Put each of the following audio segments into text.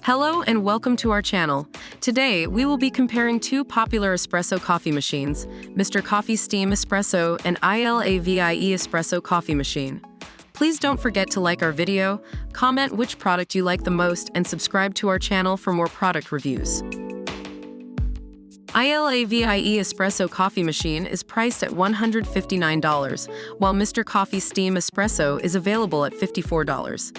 Hello and welcome to our channel. Today, we will be comparing two popular espresso coffee machines, Mr. Coffee Steam Espresso and ILAVIE Espresso Coffee Machine. Please don't forget to like our video, comment which product you like the most, and subscribe to our channel for more product reviews. ILAVIE Espresso Coffee Machine is priced at $159, while Mr. Coffee Steam Espresso is available at $54.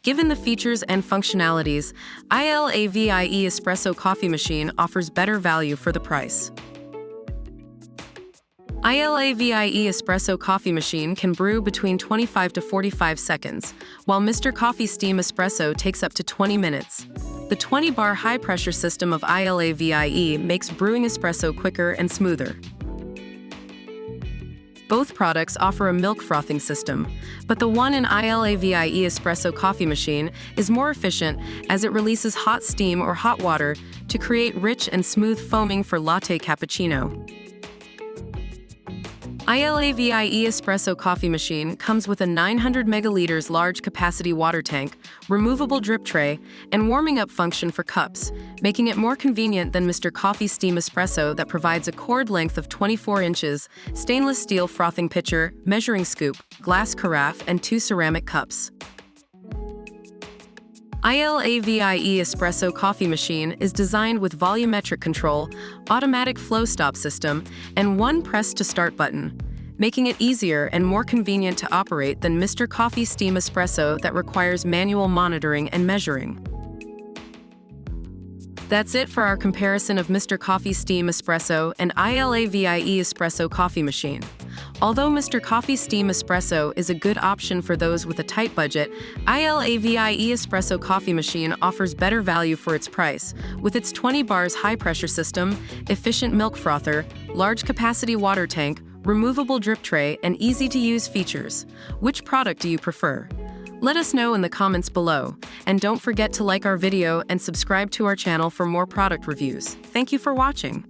Given the features and functionalities, ILAVIE Espresso Coffee Machine offers better value for the price. ILAVIE Espresso Coffee Machine can brew between 25 to 45 seconds, while Mr. Coffee Steam Espresso takes up to 20 minutes. The 20-bar high-pressure system of ILAVIE makes brewing espresso quicker and smoother. Both products offer a milk frothing system, but the one in ILAVIE Espresso Coffee Machine is more efficient as it releases hot steam or hot water to create rich and smooth foaming for latte cappuccino. ILAVIE Espresso Coffee Machine comes with a 900 megaliters large capacity water tank, removable drip tray, and warming up function for cups, making it more convenient than Mr. Coffee Steam Espresso that provides a cord length of 24 inches, stainless steel frothing pitcher, measuring scoop, glass carafe, and 2 ceramic cups. ILAVIE Espresso Coffee Machine is designed with volumetric control, automatic flow stop system, and one press-to-start button, making it easier and more convenient to operate than Mr. Coffee Steam Espresso that requires manual monitoring and measuring. That's it for our comparison of Mr. Coffee Steam Espresso and ILAVIE Espresso Coffee Machine. Although Mr. Coffee Steam Espresso is a good option for those with a tight budget, ILAVIE Espresso Coffee Machine offers better value for its price, with its 20 bars high-pressure system, efficient milk frother, large capacity water tank, removable drip tray, and easy-to-use features. Which product do you prefer? Let us know in the comments below, and don't forget to like our video and subscribe to our channel for more product reviews. Thank you for watching.